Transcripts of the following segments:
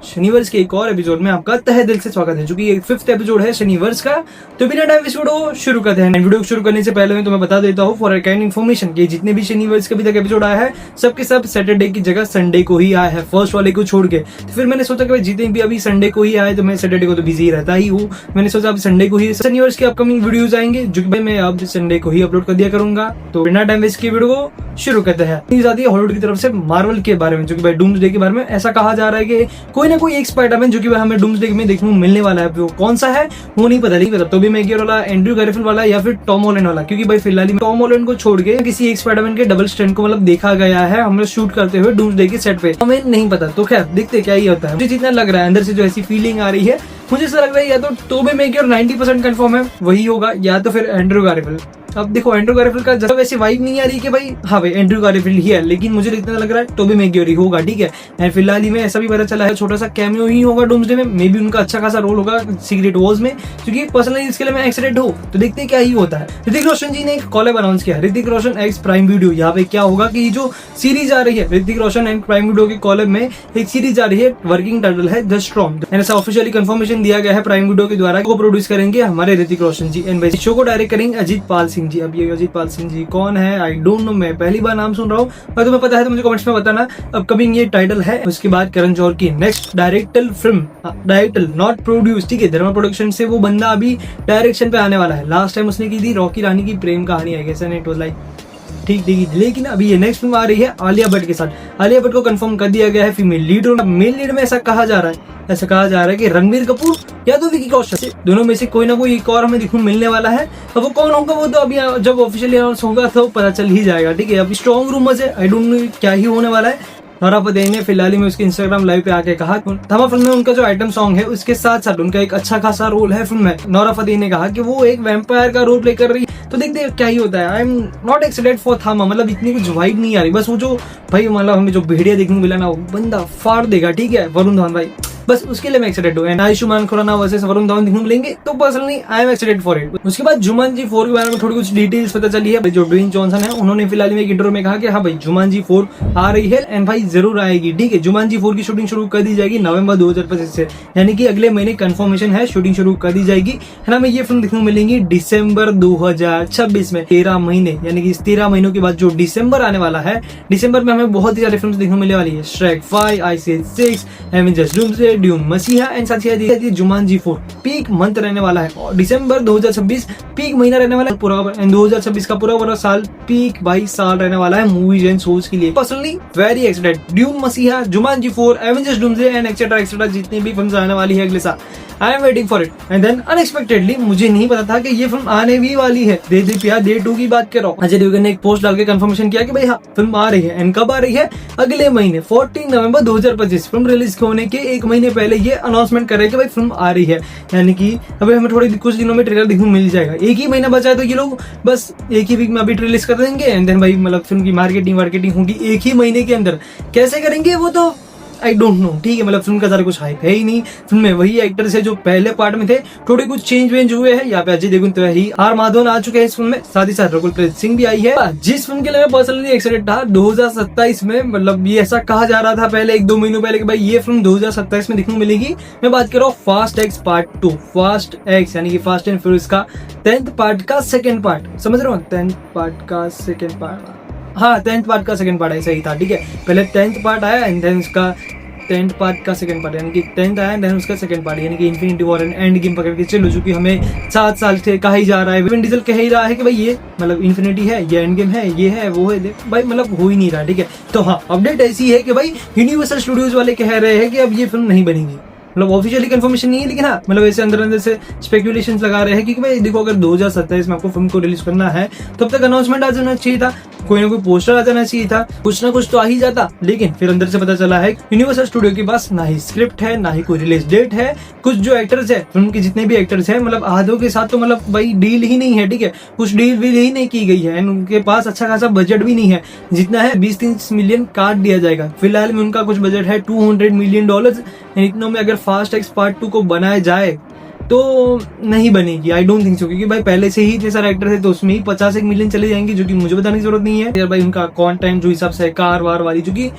शनिवर्स के एक और एपिसोड में आपका तहे दिल से स्वागत है, जो कि 5th एपिसोड है शनिवर्स का। तो बिना टाइम वेस्ट वीडियो शुरू करते हैं। वीडियो शुरू करने से पहले मैं तुम्हें बता देता हूँ फॉर काइंड इन्फॉर्मेशन कि जितने भी शनिवर्स के अभी तक एपिसोड आया है सबके सब सैटरडे की जगह संडे को ही आया है, फर्स्ट वाले को छोड़ के। तो फिर मैंने सोचा कि जितने भी अभी संडे को ही आए, तो मैं सैटरडे को तो बिजी रहता ही हूँ, मैंने सोचा अब संडे को ही शनिवर्स के अपकमिंग वीडियोज आएंगे, जो कि मैं अब संडे को ही अपलोड कर दिया करूंगा। तो बिना टाइम वेस्ट की वीडियो को शुरू करते हैं। हॉलीवुड की तरफ से मार्वल के बारे में, जो कि भाई डूम्सडे के बारे में ऐसा कहा जा रहा है कि कोई ना कोई एक स्पाइडरमैन जो कि हमें डूम्सडे में देखने को मिलने वाला है। वो कौन सा है वो नहीं पता। तो भी मैं वाला एंड्रयू गारफील्ड वाला या फिर टॉम हॉलैंड वाला, क्योंकि भाई फिलहाल टॉम हॉलैंड को छोड़ के किसी एक स्पाइडरमैन के डबल स्टैंड को देखा गया है हमें शूट करते हुए डूम्सडे के सेट पे। हमें नहीं पता, तो खैर देखते क्या ही होता है। मुझे जितना लग रहा है अंदर से जो ऐसी फीलिंग आ रही है, मुझे ऐसा लग रहा है या तो टोबी मैगियर 90% कंफर्म है वही होगा, या तो फिर एंड्रयू गारफील्ड। अब देखो एंड्रयू गारफील्ड का जब वैसी वाइब नहीं आ रही कि भाई हाँ भाई एंड्रयू गारफील्ड ही है, लेकिन मुझे इतना लग रहा है टोबी मैगियर ही होगा, ठीक है। एंड फिलहाल ही में ऐसा भी पता चला है छोटा सा कैमियो ही होगा डूम्सडे में, मे बी उनका अच्छा खासा रोल होगा सीक्रेट वॉर्स में, क्योंकि पर्सनली इसके लिए मैं एक्साइटेड हूँ। तो देखते हैं क्या ही होता है। ऋतिक रोशन जी ने एक कॉलैब अनाउंस किया, Hrithik Roshan ex prime video. यहाँ पे क्या होगा कि जो सीरीज आ रही है Hrithik Roshan and prime video की कॉलैब में एक सीरीज आ रही है, वर्किंग टाइटल है द स्टॉर्म। ऐसा ऑफिशियली कंफर्मेशन दिया गया है प्राइम वीडियो के द्वारा, को प्रोड्यूस करेंगे हमारे ऋतिक रोशन जी एंड वैसे शो को डायरेक्ट करेंगे अजीत पाल सिंह जी। अब ये अजीत पाल सिंह जी कौन है आई डोंट नो, मैं पहली बार नाम सुन रहा हूँ। अगर तुम्हें पता है तो मुझे कमेंट्स में बताना। अपकमिंग ये टाइटल है। उसके बाद करण जौहर की नेक्स्ट डायरेक्टल फिल्म, डायरेक्टल नॉट प्रोड्यूस, ठीक है, धर्मा प्रोडक्शन से वो बंदा अभी डायरेक्शन पे आने वाला है। लास्ट टाइम उसने की थी Rocky Rani Ki Prem Kahani, I guess and it was like ठीक। लेकिन अभी ये नेक्स्ट फिल्म आ रही है आलिया भट्ट के साथ। आलिया भट्ट को कंफर्म कर दिया गया है फीमेल लीड। और मेल लीड में ऐसा कहा जा रहा है कि रणबीर कपूर या तो विकी कौशल, दोनों में से कोई ना कोई एक और हमें देखने मिलने वाला है। अब वो कौन होगा वो तो अभी जब ऑफिशियली अनाउंस होगा तो पता चल ही जाएगा, ठीक है। अभी स्ट्रॉन्ग रूमर्स है, आई डोंट नो क्या ही होने वाला है। नोरा फतेही ने फिलहाल में उसके इंस्टाग्राम लाइव पे आके कहा धमा फिल्म में उनका जो आइटम सॉन्ग है उसके साथ साथ उनका एक अच्छा खासा रोल है फिल्म में। नोरा फतेही ने कहा कि वो एक वैम्पायर का रोल प्ले कर रही है। तो देखते हैं क्या ही होता है। I am not excited for थमा, इतनी कुछ वाइब नहीं आ रही। बस वो जो भाई हमें जो भेड़िया देखने को मिला ना, वो बंदा फाड़ देगा, ठीक है, वरुण धवन भाई, बस उसके लिए मैं एक्साइटेड हूँ। एंड आयुष्मान खुराना वर्सेस वरुण धवन देखने को मिलेंगे, तो personally I am excited for it. उसके बाद जुमांजी 4 के बारे में थोड़ी कुछ डिटेल्स पता चली है। जो ड्वेन जॉनसन है उन्होंने फिलहाल में एक इंटरव्यू में कहा कि हाँ भाई जुमांजी 4 आ रही है एंड भाई जरूर आएगी, ठीक है। जुमांजी 4 की शूटिंग शुरू कर दी जाएगी नवंबर 2025 से, यानी कि अगले महीने कंफर्मेशन है, शूटिंग शुरू कर दी जाएगी। है ना, ये फिल्म देखने को मिलेंगी दिसंबर 2026 में, 13 महीने, यानी कि इस 13 महीनों के बाद जो दिसंबर आने वाला है, दिसंबर में हमें बहुत ही सारी फिल्म देखने को मिलने वाली है। Shrek 5, ICH 6, Avengers doomsday, dune मसीहा एंड साथ ही जुमांजी 4 पीक मंथ रहने वाला है। और दिसंबर 2026 पीक महीना रहने वाला है पूरा, एंड 2026 का पूरा साल पीक 22 साल रहने वाला है मूवीज एंड शोज के लिए। Personally very excited. Dune Messiah, Jumanji 4, Avengers Doomsday and etcetera जितनी भी फिल्म आने वाली है अगले साल, I am waiting for it. And then unexpectedly, मुझे नहीं पता था कि ये फिल्म आने भी वाली है। डे 2 की बात कर रहा हूँ। अजय देवगन ने एक पोस्ट डाल के कंफर्मेशन किया कि भाई हाँ फिल्म आ रही है। एंड कब आ रही है? अगले महीने 14 नवंबर 2025। फिल्म रिलीज होने के एक महीने पहले ये अनाउंसमेंट कर रहे हैं कि भाई फिल्म आ रही है, यानी कि अभी हमें थोड़े कुछ दिनों में ट्रेलर देखने को मिल जाएगा। एक ही महीना बचा है, तो ये लोग बस एक ही वीक में अभी रिलीज कर देंगे। एंड देन भाई फिल्म की मार्केटिंग होगी एक ही महीने के अंदर। कैसे करेंगे वो तो आई डोंट नो, ठीक है। फिल्म का ज्यादा कुछ हाइप है ही नहीं। फिल्म में वही एक्टर्स है जो पहले पार्ट में थे, थोड़े कुछ चेंज हुए हैं। यहाँ पे अजय देवगन तो ही, आर माधवन आ चुके हैं इस फिल्म में, साथ ही साथ रकुलप्रीत सिंह भी आई है। जिस फिल्म के लिए मैं पर्सनली एक्साइटेड था 2027 में, ये ऐसा कहा जा रहा था पहले 1-2 महीनों पहले कि भाई ये फिल्म 2027 में देखने को मिलेगी। मैं बात कर रहा हूँ fast x part 2, fast x यानी कि फास्ट एंड फ्यूरियस का 10th पार्ट का सेकेंड पार्ट, समझ रहे हो, 10th पार्ट का सेकेंड पार्ट, हाँ 10th पार्ट का सेकेंड पार्ट ऐसा ही था, ठीक है। पहले 10th पार्ट आया एंड देन उसका 10th पार्ट का सेकंड पार्ट, यानी कि 10th आया देन उसका सेकंड पार्ट, यानी कि infinity war and end game पकड़ के चलो, जो कि हमें 7 साल से कहा ही जा रहा है। विन डीजल कह ही रहा है कि भाई ये इन्फिनिटी है, ये एंड गेम है, ये है वो है, भाई हो ही नहीं रहा, ठीक है। तो हाँ अपडेट ऐसी है कि भाई यूनिवर्सल स्टूडियोज वाले कह रहे हैं कि अब ये फिल्म नहीं बनेगी। ऑफिशियली कंफर्मेशन नहीं है, लेकिन हाँ ऐसे अंदर से स्पेकुलेशंस लगा रहे हैं कि भाई देखो अगर 2027 में आपको फिल्म को रिलीज करना है तब तक अनाउंसमेंट आ जाना चाहिए था, कोई ना कोई पोस्टर आ जाना चाहिए था, कुछ ना कुछ तो आ ही जाता। लेकिन फिर अंदर से पता चला है यूनिवर्सल स्टूडियो के पास ना ही स्क्रिप्ट है, ना ही कोई रिलीज डेट है। कुछ जो एक्टर्स है फिल्म के, जितने भी एक्टर्स हैं, आधों के साथ तो भाई डील ही नहीं है, ठीक है, कुछ डील भी ही नहीं की गई है। उनके पास अच्छा खासा बजट भी नहीं है, जितना है 20-30 मिलियन काट दिया जाएगा। फिलहाल में उनका कुछ बजट है $200 मिलियन। इतनों में अगर फास्ट एक्स पार्ट 2 को बनाया जाए तो नहीं बनेगी, आई डोंट थिंक सो, क्योंकि भाई पहले से ही इतने सारे एक्टर थे तो उसमें ही 50 मिलियन चले जाएंगे, जो कि मुझे बताने की जरूरत नहीं है यार भाई। उनका कंटेंट जो हिसाब से कार वार वाली, जो कि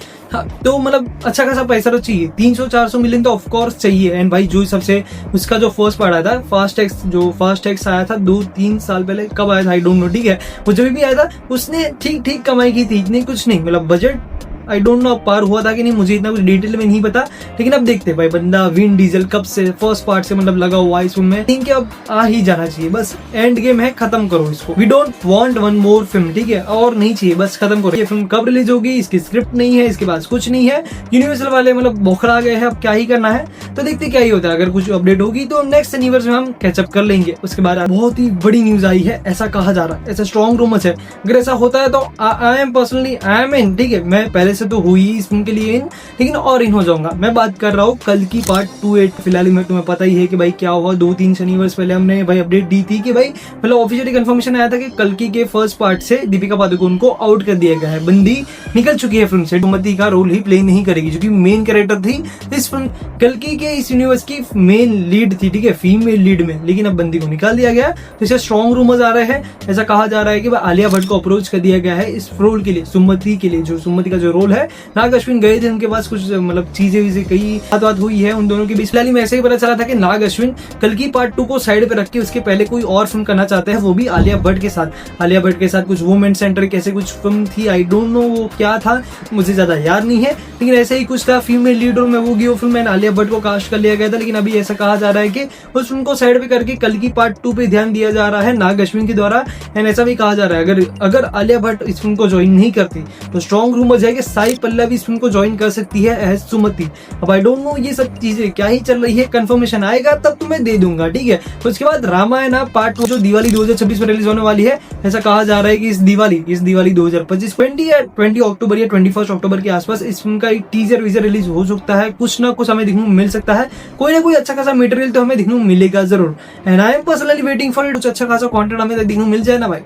तो मतलब अच्छा खासा पैसा तो चाहिए, 300-400 मिलियन तो ऑफ कोर्स चाहिए। एंड भाई जो हिसाब से उसका जो फर्स्ट पार्ट आया था फास्ट टैक्स आया था 2-3 साल पहले, कब आया था आई डोंट नो, ठीक है, वो जब भी आया था उसने ठीक कमाई की थी, इतनी कुछ नहीं, मतलब बजट आई डोंट नो पार हुआ था कि नहीं, मुझे इतना कुछ डिटेल में नहीं पता। लेकिन अब देखते हैं भाई, बंदा विन डीजल कब से फर्स्ट पार्ट से मतलब लगा हुआ है इस फिल्म में, थिंक अब आ ही जाना चाहिए, बस एंड गेम है, खत्म करो इसको, we don't want one more film, ठीक है, और नहीं चाहिए, बस खत्म करो। ये फिल्म कब रिलीज होगी, इसकी स्क्रिप्ट नहीं है, इसके पास कुछ नहीं है, यूनिवर्सल वाले मतलब बौखला गए हैं, अब क्या ही करना है, तो देखते क्या ही होता है। अगर कुछ अपडेट होगी तो नेक्स्ट यूनिवर्स में हम कैचअप कर लेंगे। उसके बाद बहुत ही बड़ी न्यूज आई है, ऐसा कहा जा रहा है, ऐसा स्ट्रॉन्ग रूमर्स है, अगर ऐसा होता है तो I am personally I am in, ठीक है, मैं पहले से तो हुई इस फिल्म के लिए इन, लेकिन और इन हो जाऊंगा। मैं बात कर रहा हूँ कल की पार्ट 28। फिलहाल में तुम्हें पता ही है कि भाई क्या हुआ, 2-3 शनिवार पहले हमने भाई अपडेट दी थी कि भाई मतलब ऑफिशियली कंफर्मेशन आया था कि कल्कि के फर्स्ट पार्ट से दीपिका पादुकोण को आउट कर दिया गया है, बंदी निकल चुकी है फिल्म से, सुमति का रोल ही प्ले नहीं करेगी, जो कि मेन कैरेक्टर थी इस फिल्म कल्कि के इस यूनिवर्स की मेन लीड थी, ठीक है, फीमेल लीड में, लेकिन अब बंदी को निकाल दिया गया। तो इसे स्ट्रॉन्ग रूमर्स आ रहे हैं, ऐसा कहा जा रहा है कि आलिया भट्ट को अप्रोच कर दिया गया है इस रोल के लिए, सुमति के लिए, जो सुमति का जो रोल है। नाग अश्विन गए थे उनके पास, कुछ मतलब चीजें कई बात हुई है उन दोनों के बीच। फिलहाल में ऐसे ही पता चला था कि नाग अश्विन कल्कि पार्ट 2 को साइड पे रख के उसके पहले कोई और फिल्म करना चाहते हैं, वो भी आलिया भट्ट के साथ। आलिया भट्ट के साथ कुछ वुमेन सेंटर कैसे कुछ फिल्म थी, आई डोंट नो वो क्या था, मुझे ज्यादा याद नहीं है, लेकिन ऐसे ही कुछ था, फीमेल लीड रोल में वो वो फिल्म में आलिया भट्ट को कास्ट कर लिया गया था। लेकिन अभी ऐसा कहा जा रहा है कि उस फिल्म को साइड पे करके कल्कि पार्ट 2 पे ध्यान दिया जा रहा है नाग अश्विन के द्वारा। एंड ऐसा भी कहा जा रहा है अगर आलिया भट्ट इस फिल्म को ज्वाइन नहीं करती तो स्ट्रॉन्ग रूमर्स है कि साई पल्लवी इस फिल्म को ज्वाइन कर सकती है एज सुमति। अब आई डोंट नो ये सब चीजें क्या ही चल रही है, कंफर्मेशन आएगा तब तुम्हें दे दूंगा, ठीक है। तो उसके बाद रामायण पार्ट 2 जो दिवाली 2026 में रिलीज होने वाली है, ऐसा कहा जा रहा है कि इस दिवाली 2025 20 अक्टूबर या 21 अक्टूबर के आसपास इस फिल्म का एक टीजर वीजर रिलीज हो सकता है, कुछ ना कुछ हमें देखने को मिल सकता है, कोई ना कोई अच्छा खासा मटेरियल तो हमें देखने को मिलेगा जरूर। And I am personally waiting for it, कुछ अच्छा खासा कंटेंट हमें देखने को मिल जाए ना भाई,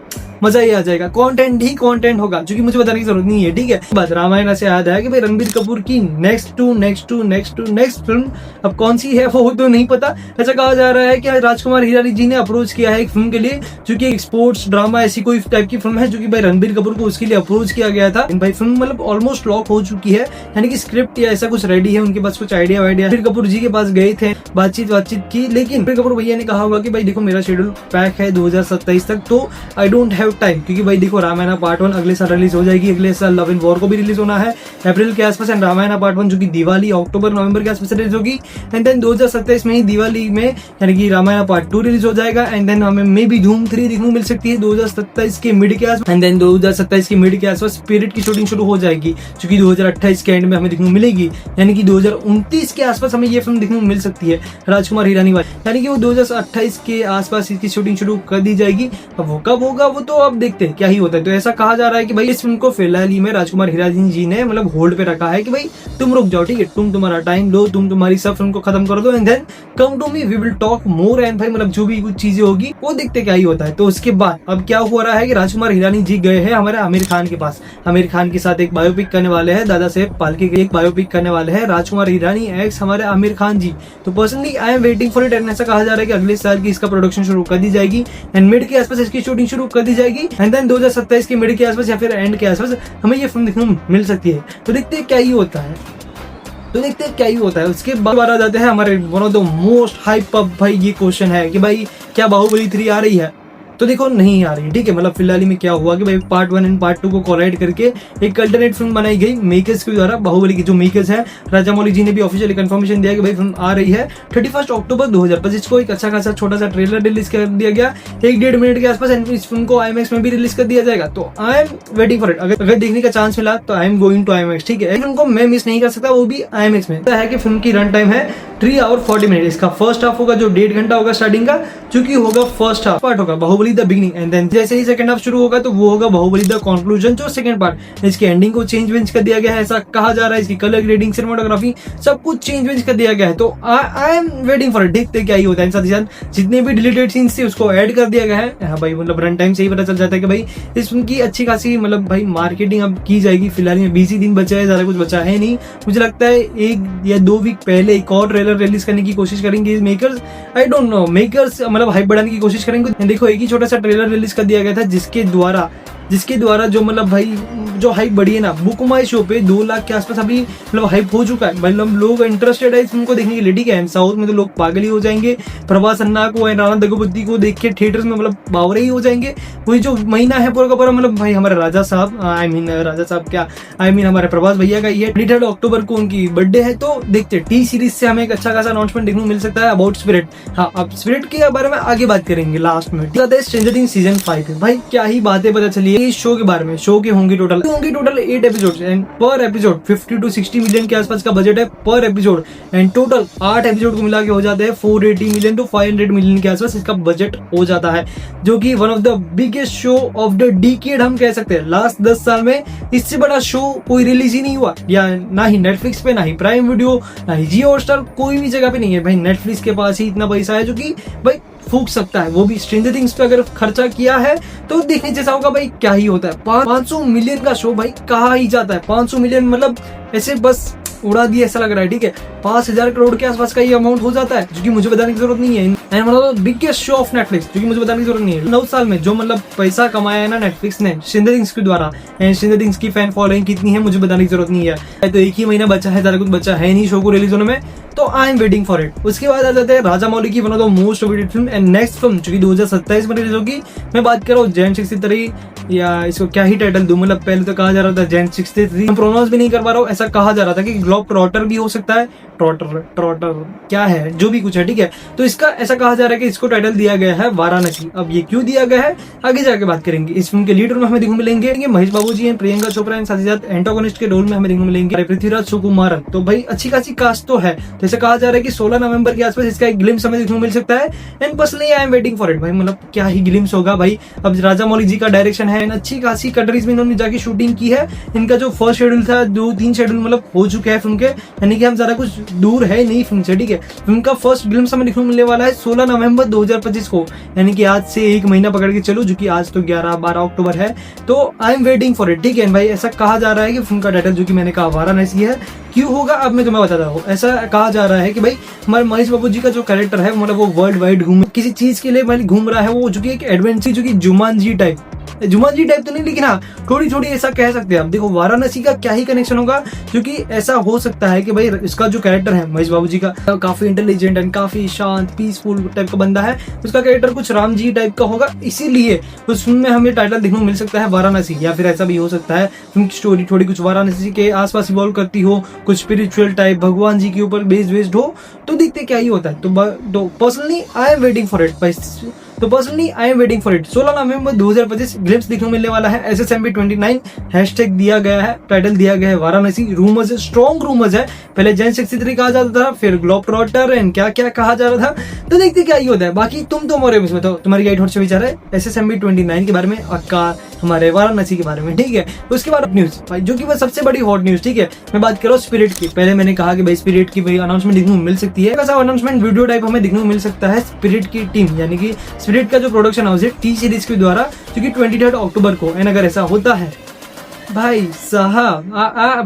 मजा ही आ जाएगा। कंटेंट ही कंटेंट होगा, जो कि मुझे बताने की जरूरत नहीं है, ठीक है। बस रामायण से याद आया कि भाई रणबीर कपूर की नेक्स्ट फिल्म अब कौन सी है वो तो नहीं पता। ऐसा कहा जा रहा है कि राजकुमार हिरानी जी ने अप्रोच किया है एक फिल्म के लिए, जो कि एक स्पोर्ट्स ड्रामा ऐसी कोई टाइप की फिल्म है, जो कि भाई रणबीर कपूर को उसके लिए अप्रोच किया गया था। भाई फिल्म मतलब ऑलमोस्ट लॉक हो चुकी है, यानी कि स्क्रिप्ट या ऐसा कुछ रेडी है, उनके पास कुछ आइडिया रणबीर कपूर जी के पास गए थे, बातचीत की, लेकिन रणबीर कपूर भैया ने कहा होगा कि भाई देखो मेरा शेड्यूल पैक है 2027 तक, तो आई डोंट हैव टाइम, क्योंकि भाई देखो रामायण पार्ट 1 अगले साल रिलीज हो जाएगी, अगले साल लव एंड वॉर को भी रिलीज होना है अप्रैल के आसपास, एंड रामायण पार्ट 1 जो कि दिवाली अक्टूबर नवंबर के आसपास रिलीज होगी, एंड देन 2027 में ही दिवाली में यानी कि रामायण पार्ट 2 रिलीज हो जाएगा, एंड देन हमें मे बी धूम 3 देखने को मिल सकती है 2027 के मिड के आसपास, एंड देन 2027 के मिड के आसपास स्पिरिट की शूटिंग शुरू हो जाएगी, जो कि 2028 के एंड में हमें देखने को मिलेगी, यानी कि 2029 के आसपास हमें ये फिल्म देखने को मिल सकती है राजकुमार हिरानी वाली, यानी कि वो 2028 के आसपास इसकी शूटिंग शुरू कर दी जाएगी। अब वो कब होगा वो तो अब देखते हैं क्या ही होता है। तो ऐसा कहा जा रहा है कि भाई इस फिल्म को फिलहाल ही में राजकुमार हिरानी जी ने मतलब होल्ड पे रखा है कि भाई तुम रुक जाओ, ठीक है, तुम तुम्हारा टाइम लो, तुम तुम्हारी सब फिल्म को खत्म कर दो, and then come to me, we will talk more, and भाई मतलब जो भी कुछ चीजें होगी वो देखते क्या ही होता है। तो उसके बाद अब क्या हो रहा है कि राजकुमार हिरानी जी गए हैं हमारे आमिर खान के पास, आमिर खान के साथ एक बायोपिक करने वाले हैं, दादा साहेब फाल्के की एक बायोपिक करने वाले हैं राजकुमार हिरानी एक्स हमारे आमिर खान जी। तो personally I am waiting for it, and ऐसा कहा जा रहा है कि अगले साल की इसका प्रोडक्शन शुरू कर दी जाएगी, एंड मिड के आसपास इसकी शूटिंग शुरू कर दी जाएगी, एंड देन 2027 के मिड के आसपास या फिर एंड के आसपास हमें ये फिल्म देखने को मिल सकती है। तो देखते हैं क्या ही होता है। उसके बाद आ जाते हैं हमारे one of the most hype up भाई ये क्वेश्चन है कि भाई क्या बाहुबली 3 आ रही है? तो देखो नहीं आ रही, ठीक है। मतलब फिलहाल में क्या हुआ कि भाई पार्ट 1 एंड पार्ट 2 को कोलाइड करके एक अल्टरनेट फिल्म बनाई गई मेकर्स के द्वारा। बाहुबली के जो मेकर्स हैं राजामौली जी ने भी ऑफिशियली कंफर्मेशन दिया कि भाई फिल्म आ रही है 31 अक्टूबर 2025 को। एक अच्छा खासा छोटा सा ट्रेलर रिलीज कर दिया गया 1-1.5 मिनट के आसपास, एंड इस फिल्म को IMAX में भी रिलीज कर दिया जाएगा। तो I am waiting for it, अगर देखने का चांस मिला तो I am going to IMAX, ठीक है। फिल्म को मैं मिस नहीं कर सकता, वो भी IMAX में। है कि फिल्म की रन टाइम है 3 आवर 40 मिनट। इसका फर्स्ट हाफ होगा जो 1.5 घंटा होगा स्टार्टिंग का, जो कि होगा फर्स्ट हाफ पार्ट होगा Baahubali the beginning, and then जैसे ही सेकंड हाफ शुरू होगा तो वो होगा बाहुबली द कंक्लूजन जो सेकंड पार्ट। इसकी एंडिंग को चेंज कर दिया गया है, ऐसा कहा जा रहा है। इसकी कलर ग्रेडिंग, सिनेमाटोग्राफी सब कुछ चेंज कर दिया गया है। तो I am waiting for it, देखते क्या ही होता है। साथ ही साथ जितने भी डिलीटेड सीन्स थे उसको ऐड कर दिया गया है। हाँ भाई, मतलब रन टाइम से ही पता चल जाता है कि भाई इस फिल्म की अच्छी खासी मतलब भाई मार्केटिंग अब की जाएगी। फिलहाल में 20 ही दिन बचा है, ज्यादा कुछ बचा है नहीं। मुझे लगता है 1 या 2 वीक पहले एक और ट्रेलर ट्रेलर रिलीज करने की कोशिश करेंगे makers, I don't know, makers मतलब हाइप बढ़ाने की कोशिश करेंगे। देखो एक ही छोटा सा ट्रेलर रिलीज कर दिया गया था जिसके द्वारा जो मतलब भाई जो हाइप बढ़ी है ना, बुक माई शो पे 2 लाख के आसपास अभी मतलब हाइप हो चुका है। मतलब लोग इंटरेस्टेड है इस फिल्म को देखने के लिए, ठीक है। साउथ में तो लोग पागल ही हो जाएंगे, प्रभास अन्ना को, राणा दग्गुबाती को देख के थिएटर्स में मतलब बावरे ही हो जाएंगे। वही जो महीना है पूरा का पूरा मतलब भाई हमारे राजा साहब हमारे प्रभास भैया का ये 23 अक्टूबर को उनकी बर्थडे है। तो देखते टी सीरीज से हमें एक अच्छा खासा अनाउंसमेंट देखने को मिल सकता है अबाउट स्पिरिट। हाँ, अब स्पिरिट के बारे में आगे बात करेंगे लास्ट में। स्ट्रेंजर थिंग्स सीजन 5 है भाई, क्या ही बातें पता चली है इस शो के बारे में। शो के होंगे टोटल 8 एपिसोड्स एंड पर एपिसोड 50 to 60 मिलियन के आसपास का बजट है पर एपिसोड एंड टोटल 8 एपिसोड को मिला के हो जाते हैं 480 मिलियन to 500 मिलियन के आसपास इसका बजट हो जाता है, जो कि one of the biggest show off the decade हम कह सकते हैं। लास्ट 10 साल में इससे बड़ा शो कोई रिलीज ही नहीं हुआ, या ना ही नेटफ्लिक्स पे, ना ही प्राइम वीडियो, ना ही जियो हॉटस्टार, कोई भी जगह पे नहीं है भाई। नेटफ्लिक्स के पास ही इतना पैसा है जो कि भाई फूक सकता है, वो भी स्ट्रेंजर थिंग्स पे अगर खर्चा किया है तो देखने जैसा होगा भाई। क्या ही होता है 500 मिलियन का शो भाई, कहाँ ही जाता है 500 मिलियन, मतलब ऐसे बस उड़ा दिया ऐसा लग रहा है, ठीक है। 5000 करोड़ के आसपास का ये अमाउंट हो जाता है, जो कि मुझे बताने की जरूरत नहीं है। एंड मतलब बिगेस्ट शो ऑफ नेटफ्लिक्स, जो कि मुझे बताने की जरूरत नहीं है। 9 साल में जो मतलब पैसा कमाया है ना नेटफ्लिक्स ने स्ट्रेंजर थिंग्स के द्वारा, एंड स्ट्रेंजर थिंग्स की फैन फॉलोइंग कितनी है मुझे बताने की जरूरत नहीं है। तो एक ही महीना बचा है, ज्यादा कुछ बचा है नहीं शो को रिलीज होने में, तो I am waiting for it. उसके बाद आ जाते हैं राजा मौली की one of the most awaited film and next film, जो कि 2027 में रिलीज होगी। मैं बात कर रहा हूँ जैन 63, या इसको क्या ही टाइटल दूं, मतलब पहले तो कहा जा रहा था जैन 63, प्रोनाउंस भी नहीं कर पा रहा हूँ, ऐसा कहा जा रहा था कि ग्लोब ट्रॉटर भी हो सकता है, ट्रॉटर क्या है, जो भी कुछ है, ठीक है। तो इसका ऐसा कहा जा रहा है कि इसको टाइटल दिया गया है वाराणसी। अब ये क्यों दिया गया है आगे जाके बात करेंगे। इस फिल्म के लीड रोल में हमें देखने मिलेंगे महेश बाबू जी, प्रियंका चोपड़ा एंड साथ ही साथ एंटागोनिस्ट के रोल में हमें देखने मिलेंगे पृथ्वीराज सुकुमारन। तो भाई अच्छी खासी कास्ट तो है। तो ऐसा कहा जा रहा है कि 16 नवंबर के आसपास इसका एक ग्लिम्स हमें देखने को मिल सकता है and personally I am waiting for it भाई। मतलब क्या ही ग्लिम्स होगा भाई। अब राजा मौली जी का डायरेक्शन है, अच्छी खासी कंट्रीज में इन्होंने जाके शूटिंग की है। इनका जो फर्स्ट शेड्यूल था 2-3 शेड्यूल मतलब हो चुके हैं फिल्म के, यानी कि हम ज्यादा कुछ दूर है नहीं फिल्म से, ठीक है। फिल्म का फर्स्ट ग्लिम्स हमें देखने को मिलने वाला है 16 नवंबर 2025 को, यानी कि आज से 1 महीना पकड़ के चलो, जो कि आज तो 11-12 अक्टूबर है। तो I am waiting for it, ठीक है भाई। ऐसा कहा जा रहा है कि फिल्म का टाइटल, जो कि मैंने कहा वाराणसी है, क्यों होगा अब मैं तुम्हें बताता हूँ। ऐसा कहा जा रहा है कि भाई हमारे महेश बाबू जी का जो कैरेक्टर है मतलब वो वर्ल्ड वाइड घूम किसी चीज के लिए मतलब घूम रहा है, वो जो कि एक एडवेंचर, जो कि जुमानजी टाइप तो नहीं, लेकिन हाँ थोड़ी थोड़ी ऐसा कह सकते हैं। अब देखो वाराणसी का क्या ही कनेक्शन होगा, क्योंकि ऐसा हो सकता है कि भाई इसका जो कैरेक्टर है महेश बाबू जी का, काफी इंटेलिजेंट एंड काफी शांत पीसफुल टाइप का बंदा है, उसका कैरेक्टर कुछ राम जी टाइप का होगा, इसीलिए उस फिल्म में हमें टाइटल देखने को मिल सकता है वाराणसी। या फिर ऐसा भी हो सकता है फिल्म की स्टोरी थोड़ी कुछ वाराणसी के आसपास इवॉल्व करती हो, कुछ स्पिरिचुअल टाइप भगवान जी के ऊपर बेस्ड हो, तो देखते क्या ही होता है। तो personally I am waiting for it. 16 November 2025 glimpse देखने को मिलने वाला है। SSMB 29 हैशटैग दिया गया है, टाइटल दिया गया है वाराणसी। रूमर्स है, स्ट्रॉन्ग रूमर्स है। पहले जैन 63 कहा जाता था, फिर ग्लोब ट्रॉटर एंड क्या क्या कहा जा रहा था, तो देखते क्या ही होता है। बाकी तुम तो मोरे में बताओ, तुम्हारी क्या थॉट से विचार है SSMB 29 के बारे में, अक्का हमारे वाराणसी के बारे में, ठीक है। उसके बाद न्यूज भाई, जो कि वो सबसे बड़ी हॉट न्यूज, ठीक है। मैं बात कर रहा हूँ स्पिरिट की। पहले मैंने कहा कि भाई स्पिरिट की भाई अनाउंसमेंट देखने को मिल सकती है, ऐसा अनाउंसमेंट वीडियो टाइप हमें देखने को मिल सकता है स्पिरिट की टीम, यानी कि स्पिरिट का जो प्रोडक्शन हाउस है टी सीरीज के द्वारा, जो कि 23 अक्टूबर को। एंड अगर ऐसा होता है भाई साहब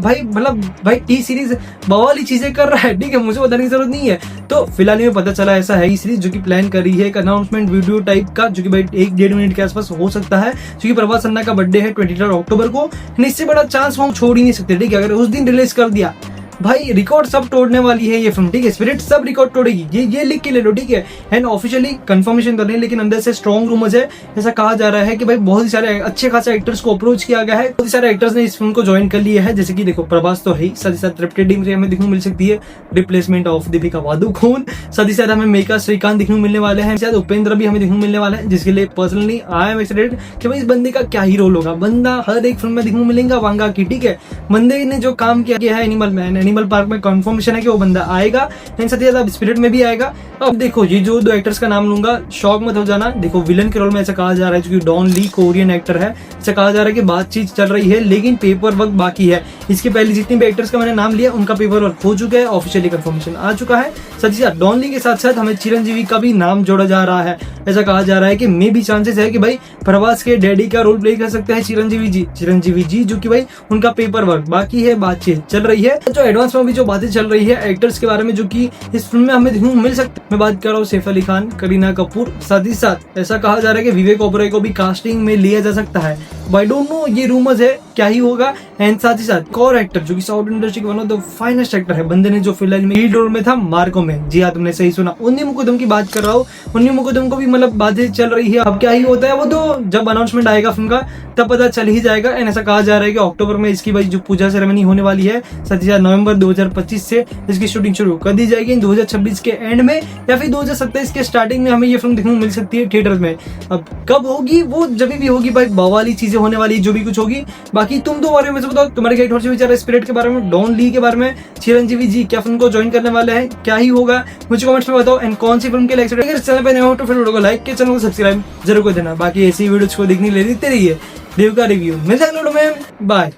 भाई मतलब भाई टी सीरीज बवाली चीजें कर रहा है, ठीक है, मुझे बताने की जरूरत नहीं है। तो फिलहाल में पता चला ऐसा है सीरीज जो कि प्लान कर रही है एक अनाउंसमेंट वीडियो टाइप का, जो कि भाई 1-1.5 मिनट के आसपास हो सकता है, क्योंकि प्रभास अन्ना का बर्थडे है 23 अक्टूबर को। इससे बड़ा चांस हम छोड़ ही नहीं सकते, ठीक है। अगर उस दिन रिलीज कर दिया भाई रिकॉर्ड सब तोड़ने वाली है ये फिल्म, ठीक है। स्पिरिट सब रिकॉर्ड तोड़ेगी, ये लिख के ले लो, ठीक है। एंड ऑफिशियली कंफर्मेशन कर रहे हैं, लेकिन अंदर से स्ट्रॉन्ग रूमर्स है। ऐसा कहा जा रहा है कि भाई बहुत सारे अच्छे खासे एक्टर्स को अप्रोच किया गया है, बहुत सारे एक्टर्स ने इस फिल्म को ज्वाइन कर लिया है। जैसे कि देखो प्रभास तो है, साथ ही साथ रेप्टेड टीम हमें देखने को मिल सकती है, रिप्लेसमेंट ऑफ दीपिका पादुकोण। साथ ही साथ हमें मेका श्रीकांत देखने को मिलने वाले हैं, शायद उपेंद्र भी हमें देखने को मिलने वाला है, जिसके लिए पर्सनली आई एम एक्साइटेड कि भाई इस बंदे का क्या ही रोल होगा। बंदा हर एक फिल्म में देखने को मिलेगा वांगा की, ठीक है। बंदे ने जो काम किया है एनिमल पार्क में, कंफर्मेशन है कि वो बंदा आएगा, साथ ही साथ स्पिरिट में भी आएगा। अब देखो ये जो 2 एक्टर्स का नाम लूंगा, शॉक मत हो जाना। देखो विलन के रोल में ऐसा कहा जा रहा है, जो कि डॉन ली कोरियन एक्टर है, ऐसा कहा जा रहा है कि बातचीत चल रही है, लेकिन पेपर वर्क बाकी है। इसके पहले जितने भी एक्टर्स का मैंने नाम लिया उनका पेपर वर्क हो चुका है, ऑफिशियली कंफर्मेशन आ चुका है। साथ ही साथ डॉन ली के साथ साथ हमें चिरंजीवी का भी नाम जोड़ा जा रहा है। ऐसा कहा जा रहा है कि मे भी चांसेस है कि भाई प्रभास के डैडी का रोल प्ले कर सकते हैं चिरंजीवी जी, जो कि भाई उनका पेपर वर्क बाकी है, बातचीत चल रही है। जो एडवांस में अभी जो बातें चल रही है एक्टर्स के बारे में जो कि इस फिल्म में हमें देखने को मिल सकते हैं, मैं बात कर रहा हूँ सैफ अली खान, करीना कपूर, साथ ही साथ ऐसा कहा जा रहा है कि विवेक ओबरॉय को भी कास्टिंग में लिया जा सकता है। आई डोंट नो, ये रूमर्स है, क्या ही होगा। एंड साथ ही साथ एक और एक्टर जो कि साउथ इंडस्ट्री के one of the finest actor है, बंदे ने जो फिलहाल में लीड रोल में था मार्को में, जी हाँ तुमने सही सुना, उन्नी मुकुंदम की बात कर रहा हूँ। उन्नी मुकुंदम को भी मतलब बातें चल रही है, अब क्या ही होता है वो तो जब अनाउंसमेंट आएगा फिल्म का तब पता चल ही जाएगा। एंड ऐसा कहा जा रहा है कि अक्टूबर में इसकी भाई जो पूजा सेरेमनी होने वाली है, साथ ही साथ नवंबर 2025 से इसकी शूटिंग शुरू कर दी जाएगी। 2026 के एंड में या फिर 2027 के स्टार्टिंग में हमें ये फिल्म देखने को मिल सकती है थिएटर में। अब कब होगी वो जब भी होगी भाई, बवाली चीजें होने वाली, जो भी कुछ होगी। बाकी तुम दो बारे में बताओ, तुम्हारे क्या थोड़े से विचार है स्पिरिट के बारे में, डॉन ली के बारे में, चिरंजीवी जी क्या फिल्म को ज्वाइन करने वाले हैं, क्या ही होगा मुझे कमेंट्स में बताओ। एंड कौन सी फिल्म के लिए एक्साइटेड, अगर चैनल पे नए हो तो फिर वीडियो को लाइक के चैनल को सब्सक्राइब जरूर कर देना। बाकी ऐसी वीडियोस को देखने ले देते रहिए देव का रिव्यू। मिलते हैं अगले वीडियो में, बाय।